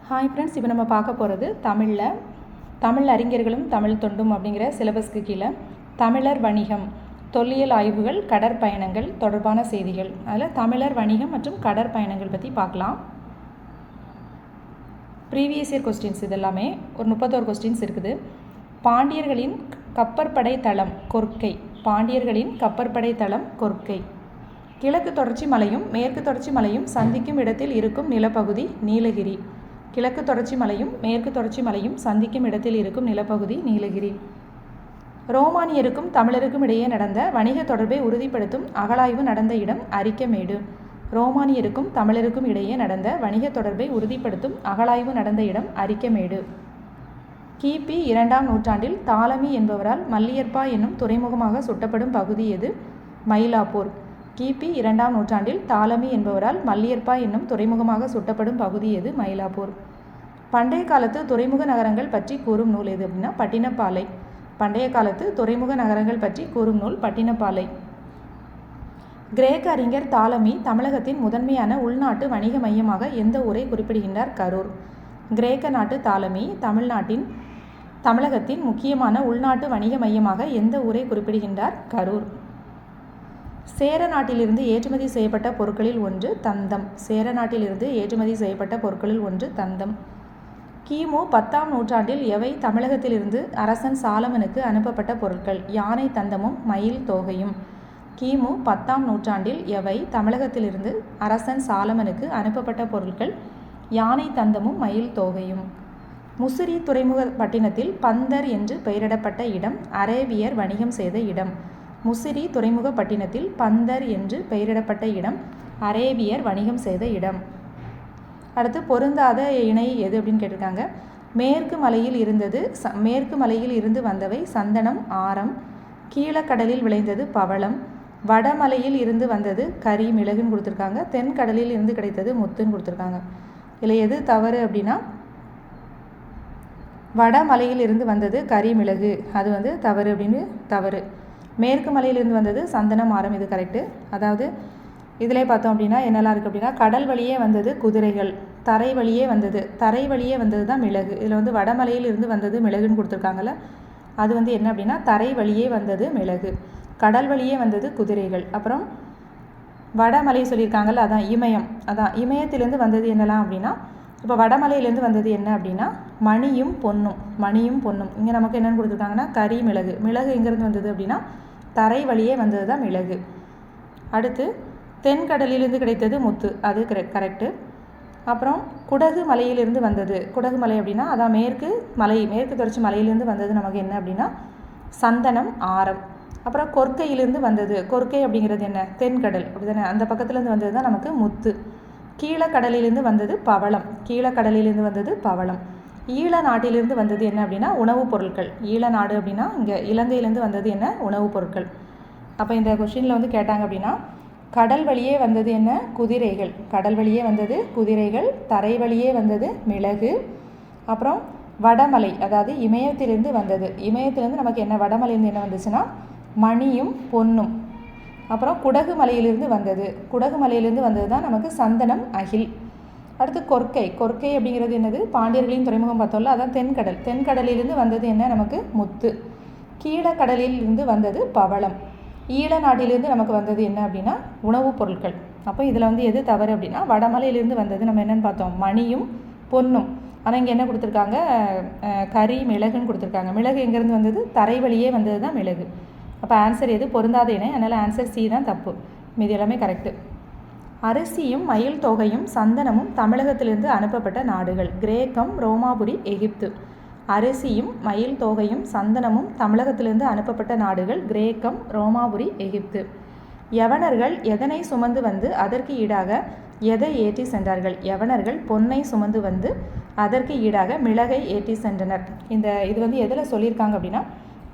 Hi friends, இப்போ நம்ம பார்க்க போகிறது தமிழ் அறிஞர்களும் தமிழ் தொண்டும் அப்படிங்கிற சிலபஸ்க்கு கீழே தமிழர் வணிகம், தொல்லியல் ஆய்வுகள், கடற்பயணங்கள் தொடர்பான செய்திகள். அதில் தமிழர் வணிகம் மற்றும் கடற்பயணங்கள் பற்றி பார்க்கலாம். ப்ரீவியஸ் இயர் கொஸ்டின்ஸ் இதெல்லாமே ஒரு 31 கொஸ்டின்ஸ் இருக்குது. பாண்டியர்களின் கப்பற்படை தளம் கொர்க்கை. பாண்டியர்களின் கப்பற்படை தளம் கொர்க்கை. கிழக்கு தொடர்ச்சி மலையும் மேற்கு தொடர்ச்சி மலையும் சந்திக்கும் இடத்தில் இருக்கும் நிலப்பகுதி நீலகிரி. கிழக்கு தொடர்ச்சி மலையும் மேற்கு தொடர்ச்சி மலையும் சந்திக்கும் இடத்தில் இருக்கும் நிலப்பகுதி நீலகிரி. ரோமானியருக்கும் தமிழருக்கும் இடையே நடந்த வணிக தொடர்பை உறுதிப்படுத்தும் அகழாய்வு நடந்த இடம் அரிக்கமேடு. ரோமானியருக்கும் தமிழருக்கும் இடையே நடந்த வணிக தொடர்பை உறுதிப்படுத்தும் அகழாய்வு நடந்த இடம் அரிக்கமேடு. கிபி 2ஆம் நூற்றாண்டில் தாலமி என்பவரால் மல்லியற்பா என்னும் துறைமுகமாக சுட்டப்படும் பகுதி எது? மயிலாப்பூர். கிபி 2ஆம் நூற்றாண்டில் தாலமி என்பவரால் மல்லியற்பா என்னும் துறைமுகமாக சுட்டப்படும் பகுதி எது? மயிலாப்பூர். பண்டைய காலத்து துறைமுக நகரங்கள் பற்றி கூறும் நூல் எது அப்படின்னா பட்டினப்பாலை. பண்டைய காலத்து துறைமுக நகரங்கள் பற்றி கூறும் நூல் பட்டினப்பாலை. கிரேக்க அறிஞர் தாலமி தமிழகத்தின் முதன்மையான உள்நாட்டு வணிக மையமாக எந்த ஊரை குறிப்பிடுகின்றார்? கரூர். கிரேக்க நாட்டு தாலமி தமிழகத்தின் முக்கியமான உள்நாட்டு வணிக மையமாக எந்த ஊரை குறிப்பிடுகின்றார்? கரூர். சேர நாட்டிலிருந்து ஏற்றுமதி செய்யப்பட்ட பொருட்களில் ஒன்று தந்தம். சேர நாட்டிலிருந்து ஏற்றுமதி செய்யப்பட்ட பொருட்களில் ஒன்று தந்தம். கிமு 10ஆம் நூற்றாண்டில் எவை தமிழகத்திலிருந்து அரசன் சாலமனுக்கு அனுப்பப்பட்ட பொருட்கள்? யானை தந்தமும் மயில் தோகையும். கிமு 10ஆம் நூற்றாண்டில் எவை தமிழகத்திலிருந்து அரசன் சாலமனுக்கு அனுப்பப்பட்ட பொருட்கள்? யானை தந்தமும் மயில் தோகையும். முசிறி துறைமுக பட்டினத்தில் பந்தர் என்று பெயரிடப்பட்ட இடம் அரேபியர் வணிகம் செய்த இடம். முசிறி துறைமுக பட்டினத்தில் பந்தர் என்று பெயரிடப்பட்ட இடம் அரேபியர் வணிகம் செய்த இடம். அடுத்து பொருந்தாத இணை எது அப்படின்னு கேட்டிருக்காங்க. மேற்கு மலையில் இருந்து வந்தவை சந்தனம், ஆரம். கீழக்கடலில் விளைந்தது பவளம். வடமலையில் இருந்து வந்தது கரி, மிளகுன்னு கொடுத்துருக்காங்க. தென்கடலில் இருந்து கிடைத்தது முத்துன்னு கொடுத்துருக்காங்க. இதில் எது தவறு அப்படின்னா வடமலையில் இருந்து வந்தது கரி, மிளகு, அது தவறு அப்படின்னு தவறு. மேற்கு மலையிலிருந்து வந்தது சந்தனம், ஆரம், இது கரெக்டு. அதாவது இதிலே பார்த்தோம் அப்படின்னா என்னெல்லாம் இருக்குது அப்படின்னா கடல் வழியே வந்தது குதிரைகள், தரை வழியே வந்தது தான் மிளகு. இதில் வடமலையில் இருந்து வந்தது மிளகுன்னு கொடுத்துருக்காங்கல்ல, அது என்ன அப்படின்னா தரை வழியே வந்தது மிளகு, கடல் வழியே வந்தது குதிரைகள். அப்புறம் வடமலை சொல்லியிருக்காங்கல்ல, அதான் இமயத்திலேருந்து வந்தது என்னெல்லாம் அப்படின்னா இப்போ வடமலையிலேருந்து வந்தது என்ன அப்படின்னா மணியும் பொன்னும். இங்கே நமக்கு என்னென்னு கொடுத்துருக்காங்கன்னா கரி, மிளகு எங்கேருந்து வந்தது அப்படின்னா தரை வழியே வந்தது தான் மிளகு. அடுத்து தென்கடலிலிருந்து கிடைத்தது முத்து, அது கரெக்டு. அப்புறம் குடகு மலையிலிருந்து வந்தது, குடகு மலை அப்படின்னா அதான் மேற்கு தொடர்ச்சி மலையிலிருந்து வந்தது நமக்கு என்ன அப்படின்னா சந்தனம், ஆரம். அப்புறம் கொர்க்கையிலிருந்து வந்தது, கொர்க்கை அப்படிங்கிறது என்ன? தென்கடல் அப்படிதானே, அந்த பக்கத்துலேருந்து வந்தது தான் நமக்கு முத்து. கீழக்கடலிலிருந்து வந்தது பவளம். ஈழ நாட்டிலிருந்து வந்தது என்ன அப்படின்னா உணவுப் பொருட்கள். ஈழ நாடு அப்படின்னா இங்கே இலங்கையிலேருந்து வந்தது என்ன? உணவுப் பொருட்கள். அப்போ இந்த கொஸ்டினில் கேட்டாங்க அப்படின்னா கடல் வழியே வந்தது என்ன? குதிரைகள். கடல் வழியே வந்தது குதிரைகள், தரை வழியே வந்தது மிளகு. அப்புறம் வடமலை, அதாவது இமயத்திலேருந்து நமக்கு என்ன? வடமலையிலேருந்து என்ன வந்துச்சுன்னா மணியும் பொன்னும். அப்புறம் குடகு மலையிலிருந்து வந்தது தான் நமக்கு சந்தனம், அகில். அடுத்து கொர்க்கை அப்படிங்கிறது என்னது? பாண்டியர்களின் துறைமுகம் பார்த்தோம்ல, அதான் தென்கடலிலிருந்து வந்தது என்ன? நமக்கு முத்து. கீழக்கடலில் இருந்து வந்தது பவளம். ஈழ நாட்டிலிருந்து நமக்கு வந்தது என்ன அப்படின்னா உணவுப் பொருட்கள். அப்போ இதில் எது தவறு அப்படின்னா வடமலையிலிருந்து வந்தது நம்ம என்னென்னு பார்த்தோம் மணியும் பொன்னும். ஆனால் இங்கே என்ன கொடுத்துருக்காங்க? கரி, மிளகுன்னு கொடுத்துருக்காங்க. மிளகு எங்கேருந்து வந்தது? தரை வழியே வந்தது தான் மிளகு. அப்போ ஆன்சர் எது? பொருந்தாத இணை. அதனால் ஆன்சர் சி தான் தப்பு, மீதி எல்லாமே கரெக்டு. அரிசியும் மயில் தோகையும் சந்தனமும் தமிழகத்திலிருந்து அனுப்பப்பட்ட நாடுகள். கிரேக்கம், ரோமாபுரி, எகிப்து. அரிசியும் மயில் தோகையும் சந்தனமும் தமிழகத்திலிருந்து அனுப்பப்பட்ட நாடுகள் கிரேக்கம், ரோமாபுரி, எகிப்து. யவனர்கள் எதனை சுமந்து வந்து அதற்கு ஈடாக எதை ஏற்றி சென்றார்கள்? யவனர்கள் பொன்னை சுமந்து வந்து அதற்கு ஈடாக மிளகை ஏற்றி சென்றனர். இது எதில் சொல்லியிருக்காங்க அப்படின்னா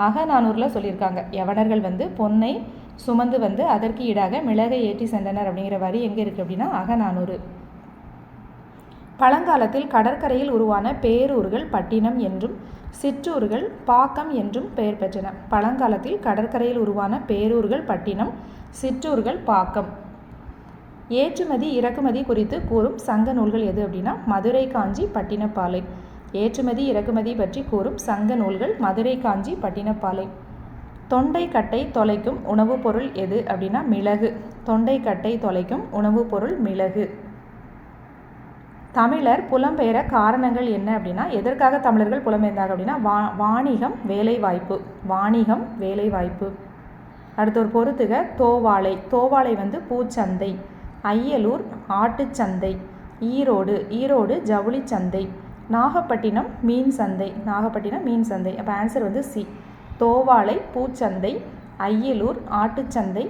அகநானூரில் சொல்லியிருக்காங்க. யவனர்கள் பொன்னை சுமந்து வந்து அதற்கு ஈடாக மிளகை ஏற்றி சென்றனர் அப்படிங்கிற வரி எங்கே இருக்குது அப்படின்னா அகநானூறு. பழங்காலத்தில் கடற்கரையில் உருவான பேரூர்கள் பட்டினம் என்றும் சிற்றூர்கள் பாக்கம் என்றும் பெயர் பெற்றன. பழங்காலத்தில் கடற்கரையில் உருவான பேரூர்கள் பட்டினம், சிற்றூர்கள் பாக்கம். ஏற்றுமதி இறக்குமதி குறித்து கூறும் சங்க நூல்கள் எது அப்படின்னா மதுரை காஞ்சி பட்டினப்பாலை. ஏற்றுமதி இறக்குமதி பற்றி கூறும் சங்க நூல்கள் மதுரை காஞ்சி பட்டினப்பாலை. தொண்டை கட்டை தொலைக்கும் உணவுப் பொருள் எது அப்படின்னா மிளகு. தொண்டை கட்டை தொலைக்கும் உணவுப் பொருள் மிளகு. தமிழர் புலம்பெயர காரணங்கள் என்ன அப்படின்னா எதற்காக தமிழர்கள் புலம்பெயர்ந்தாங்க அப்படின்னா வாணிகம் வேலைவாய்ப்பு. வாணிகம் வேலைவாய்ப்பு. அடுத்த ஒரு பொறுத்துக தோவாளை. தோவாளை பூச்சந்தை. ஐயலூர் ஆட்டுச்சந்தை. ஈரோடு. ஈரோடு ஜவுளி சந்தை. நாகப்பட்டினம் மீன் சந்தை. நாகப்பட்டினம் மீன் சந்தை. அப்போ ஆன்சர் சி. தோவாளை பூச்சந்தை, ஐயலூர் ஆட்டுச்சந்தை,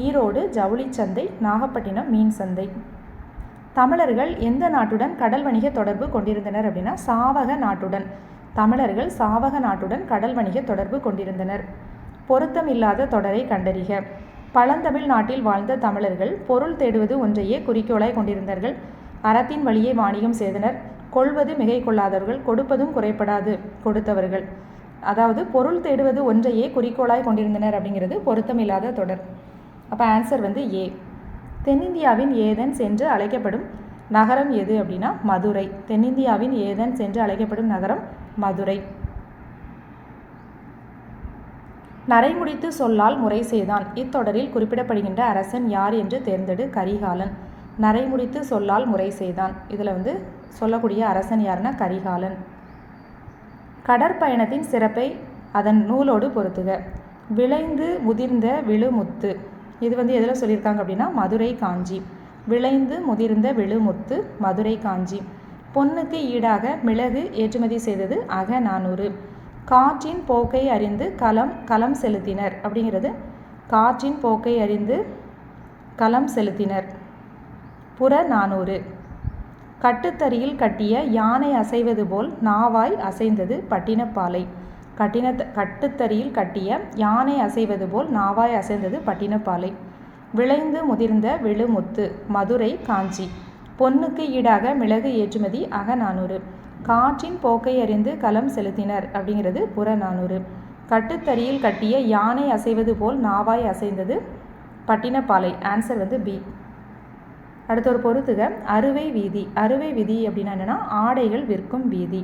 ஈரோடு ஜவுளி சந்தை, நாகப்பட்டினம் மீன் சந்தை. தமிழர்கள் எந்த நாட்டுடன் கடல் வணிக தொடர்பு கொண்டிருந்தனர் அப்படின்னா சாவக நாட்டுடன். தமிழர்கள் சாவக நாட்டுடன் கடல் வணிக தொடர்பு கொண்டிருந்தனர். பொருத்தமில்லாத தொடரை கண்டறிக. பழந்தமிழ் நாட்டில் வாழ்ந்த தமிழர்கள் பொருள் தேடுவது ஒன்றையே குறிக்கோளாய் கொண்டிருந்தார்கள். அறத்தின் வழியே வாணிகம் செய்தனர். கொள்வது மிகை கொள்ளாதவர்கள், கொடுப்பதும் குறைப்படாது கொடுத்தவர்கள். அதாவது பொருள் தேடுவது ஒன்றையே குறிக்கோளாய் கொண்டிருந்தனர் அப்படிங்கிறது பொருத்தமில்லாத தொடர். அப்போ ஆன்சர் ஏ. தென்னிந்தியாவின் ஏதென்ஸ் என்று அழைக்கப்படும் நகரம் எது அப்படின்னா மதுரை. தென்னிந்தியாவின் ஏதென்ஸ் என்று அழைக்கப்படும் நகரம் மதுரை. நரைமுடித்து சொல்லால் முறை செய்தான். இத்தொடரில் குறிப்பிடப்படுகின்ற அரசன் யார் என்று தேர்ந்தெடு. கரிகாலன். நரைமுடித்து சொல்லால் முறை செய்தான். இதில் சொல்லக்கூடிய அரசன் யாருன்னா கரிகாலன். கடற்பயணத்தின் சிறப்பை அதன் நூலோடு பொறுத்துக. விளைந்து முதிர்ந்த விழுமுத்து. இது எதில் சொல்லியிருக்காங்க அப்படின்னா மதுரை காஞ்சி. விளைந்து முதிர்ந்த விழுமுத்து மதுரை காஞ்சி. பொன்னுக்கு ஈடாக மிளகு ஏற்றுமதி செய்தது அகநானூறு. காற்றின் போக்கை அறிந்து களம் செலுத்தினர் அப்படிங்கிறது காற்றின் போக்கை அறிந்து களம் செலுத்தினர் புறநானூறு. கட்டுத்தறியில் கட்டிய யானை அசைவது போல் நாவாய் அசைந்தது பட்டினப்பாலை. கட்டுத்தறியில் கட்டிய யானை அசைவது போல் நாவாய் அசைந்தது பட்டினப்பாலை. விளைந்து முதிர்ந்த விழுமுத்து மதுரை காஞ்சி. பொன்னுக்கு ஈடாக மிளகு ஏற்றுமதி அகநானூறு. காற்றின் போக்கை அறிந்து களம் செலுத்தினர் அப்படிங்கிறது புறநானூறு. கட்டுத்தறியில் கட்டிய யானை அசைவது போல் நாவாய் அசைந்தது பட்டினப்பாலை. Answer B. அடுத்த ஒரு பொறுத்துக அறுவை வீதி. அறுவை வீதி அப்படின்னா என்னென்னா ஆடைகள் விற்கும் வீதி.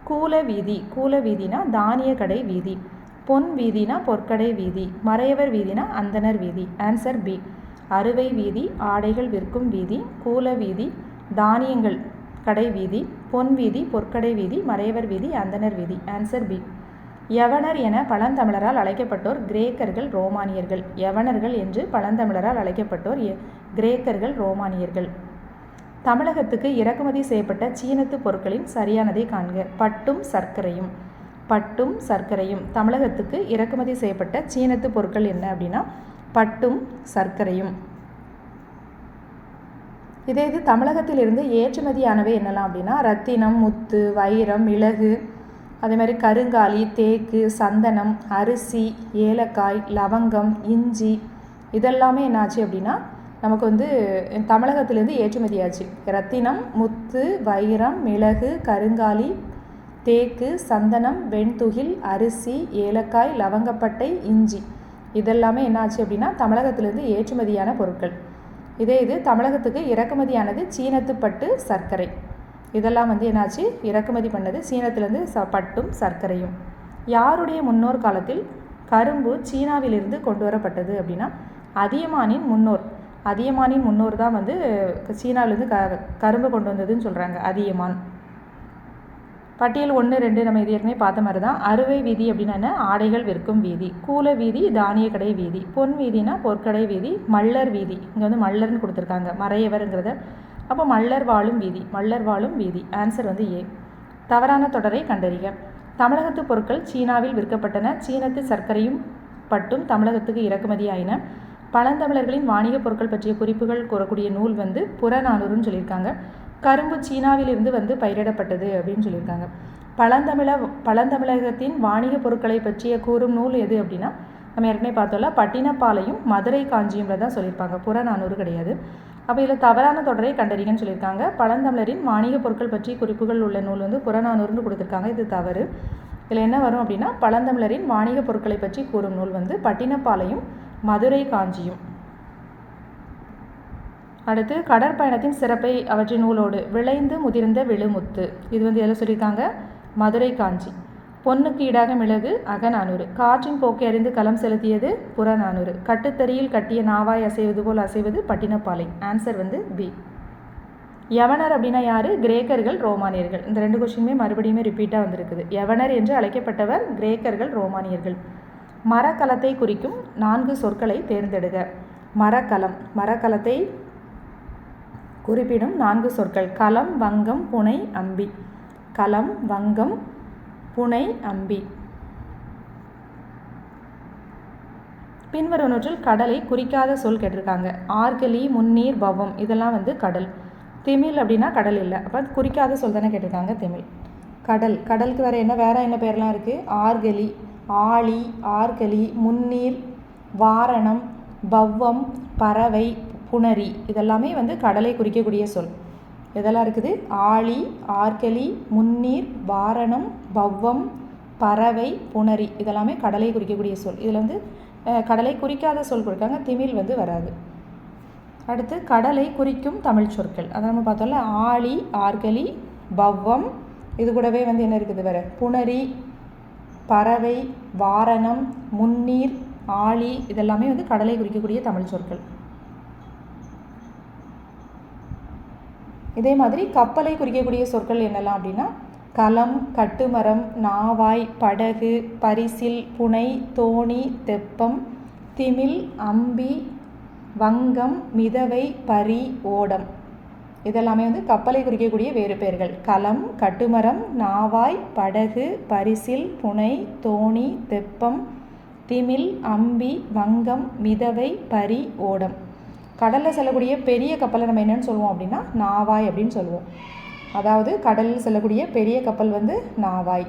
கூல வீதி. கூல வீதினா தானிய கடை வீதி. பொன் வீதினா பொற்கடை வீதி. மறையவர் வீதினா அந்தனர் வீதி. Answer B. அறுவை வீதி ஆடைகள் விற்கும் வீதி. கூல வீதி தானியங்கள் கடை வீதி. பொன் வீதி பொற்கடை வீதி. மறையவர் வீதி அந்தனர் வீதி. Answer B. யவனர் என பழந்தமிழரால் அழைக்கப்பட்டோர் கிரேக்கர்கள் ரோமானியர்கள். யவனர்கள் என்று பழந்தமிழரால் அழைக்கப்பட்டோர் கிரேக்கர்கள் ரோமானியர்கள். தமிழகத்துக்கு இறக்குமதி செய்யப்பட்ட சீனத்து பொருட்களின் சரியானதை காண்க. பட்டும் சர்க்கரையும். பட்டும் சர்க்கரையும். தமிழகத்துக்கு இறக்குமதி செய்யப்பட்ட சீனத்து பொருட்கள் என்ன அப்படின்னா பட்டும் சர்க்கரையும். இது தமிழகத்திலிருந்து ஏற்றுமதியானவை என்னெல்லாம் அப்படின்னா ரத்தினம், முத்து, வைரம், மிளகு, அதே மாதிரி கருங்காலி, தேக்கு, சந்தனம், அரிசி, ஏலக்காய், லவங்கம், இஞ்சி இதெல்லாமே என்னாச்சு அப்படின்னா நமக்கு தமிழகத்திலேருந்து ஏற்றுமதியாச்சு. ரத்தினம், முத்து, வைரம், மிளகு, கருங்காலி, தேக்கு, சந்தனம், வெண்துகில், அரிசி, ஏலக்காய், லவங்கப்பட்டை, இஞ்சி இதெல்லாமே என்னாச்சு அப்படின்னா தமிழகத்திலேருந்து ஏற்றுமதியான பொருட்கள். இது தமிழகத்துக்கு இறக்குமதியானது சீனத்து பட்டு, சர்க்கரை. இதெல்லாம் என்னாச்சு இறக்குமதி பண்ணது சீனத்திலேருந்து பட்டும் சர்க்கரையும். யாருடைய முன்னோர் காலத்தில் கரும்பு சீனாவிலிருந்து கொண்டு வரப்பட்டது அப்படின்னா அதியமானின் முன்னோர். அதியமானின் முன்னோர் தான் சீனாவிலேருந்து கரும்பு கொண்டு வந்ததுன்னு சொல்கிறாங்க அதியமான். பட்டியல் 1, 2 நம்ம இது ஏற்கனவே பார்த்த மாதிரி தான். அறுவை வீதி அப்படின்னா ஆடைகள் விற்கும் வீதி. கூல வீதி தானிய கடை வீதி. பொன் வீதினா பொற்கடை வீதி. மல்லர் வீதி இங்கே மல்லர்னு கொடுத்துருக்காங்க மறையவருங்கிறத. அப்போ மல்லர் வாழும் வீதி. மல்லர் வாழும் வீதி. Answer A. தவறான தொடரை கண்டறிக. தமிழகத்து பொருட்கள் சீனாவில் விற்கப்பட்டன. சீனத்து சர்க்கரையும் பட்டும் தமிழகத்துக்கு இறக்குமதி ஆயின. பழந்தமிழர்களின் வாணிகப் பொருட்கள் பற்றிய குறிப்புகள் கூறக்கூடிய நூல் புறநானூறுன்னு சொல்லியிருக்காங்க. கரும்பு சீனாவிலிருந்து பயிரிடப்பட்டது அப்படின்னு சொல்லியிருக்காங்க. பழந்தமிழகத்தின் வாணிகப் பொருட்களை பற்றிய கூறும் நூல் எது அப்படின்னா நம்ம ஏற்கனவே பார்த்தோம்ல பட்டினப்பாலையும் மதுரை காஞ்சியும் தான் சொல்லியிருப்பாங்க. புறநானூறு கிடையாது. அப்போ இதில் தவறான தொடரை கண்டறிங்கன்னு சொல்லியிருக்காங்க. பழந்தமிழரின் வாணிகப் பொருட்கள் பற்றி குறிப்புகள் உள்ள நூல் புறநானூறுன்னு கொடுத்துருக்காங்க. இது தவறு. இதில் என்ன வரும் அப்படின்னா பழந்தமிழரின் வாணிகப் பொருட்களை பற்றி கூறும் நூல் பட்டினப்பாலையும் மதுரை காஞ்சியும். அடுத்து கடற்பயணத்தின் சிறப்பை அவற்றின் நூலோடு. விளைந்து முதிர்ந்த விழுமுத்து, இது வந்து எதில் சொல்லியிருக்காங்க? மதுரை காஞ்சி. பொன்னுக்கு ஈடாக மிளகு, அகநானூறு. காற்றின் போக்கை அறிந்து களம் செலுத்தியது, புறநானூறு. கட்டுத்தறியில் கட்டிய நாவாய் அசைவது போல் அசைவது, பட்டினப்பாலை. ஆன்சர் வந்து பி. யவனர் அப்படின்னா யார்? கிரேக்கர்கள், ரோமானியர்கள். இந்த 2 கொஸ்டினுமே மறுபடியுமே ரிப்பீட்டாக வந்திருக்குது. யவனர் என்று அழைக்கப்பட்டவர் கிரேக்கர்கள், ரோமானியர்கள். மரக்கலத்தை குறிக்கும் 4 சொற்களை தேர்ந்தெடுக. மரக்கலம், மரக்கலத்தை குறிப்பிடும் 4 சொற்கள். களம், வங்கம், புனை, அம்பி. களம், வங்கம், புனை, அம்பி. பின்வருவனவற்றில் கடலை குறிக்காத சொல் கேட்டிருக்காங்க. ஆர்கலி, முன்னீர், பவம், இதெல்லாம் வந்து கடல். திமில் அப்படின்னா கடல் இல்லை, அப்போ குறிக்காத சொல் தானே கேட்டிருக்காங்க. திமில். கடல், கடலுக்கு வேறு என்ன பேர்லாம் இருக்குது? ஆர்கலி, ஆழி, ஆர்கலி, முன்னீர், வாரணம், பவ்வம், பறவை, புணரி, இதெல்லாமே வந்து கடலை குறிக்கக்கூடிய சொல். இதெல்லாம் இருக்குது. ஆழி, ஆர்கலி, முன்னீர், வாரணம், பவ்வம், பறவை, புணரி, இதெல்லாமே கடலை குறிக்கக்கூடிய சொல். இதில் வந்து கடலை குறிக்காத சொல் கொடுக்காங்க. திமில் வந்து வராது. அடுத்து கடலை குறிக்கும் தமிழ் சொற்கள். அதை நம்ம பார்த்தோம்ல. ஆழி, ஆர்கலி, பவ்வம், இது கூடவே வந்து என்ன இருக்குது வேறு? புணரி, பறவை, வாரணம், முன்னீர், ஆழி, இதெல்லாமே வந்து கடலை குறிக்கக்கூடிய தமிழ் சொற்கள். இதே மாதிரி கப்பலை குறிக்கக்கூடிய சொற்கள் என்னெல்லாம் அப்படின்னா களம், கட்டுமரம், நாவாய், படகு, பரிசில், புனை, தோணி, தெப்பம், திமில், அம்பி, வங்கம், மிதவை, பரி, ஓடம், இதெல்லாமே வந்து கப்பலை குறிக்கக்கூடிய வேறு பெயர்கள். களம், கட்டுமரம், நாவாய், படகு, பரிசில், புனை, தோணி, தெப்பம், திமில், அம்பி, வங்கம், மிதவை, பரி, ஓடம். கடலில் செல்லக்கூடிய பெரிய கப்பலை நம்ம என்னென்னு சொல்லுவோம் அப்படின்னா நாவாய் அப்படின்னு சொல்லுவோம். அதாவது கடலில் செல்லக்கூடிய பெரிய கப்பல் வந்து நாவாய்.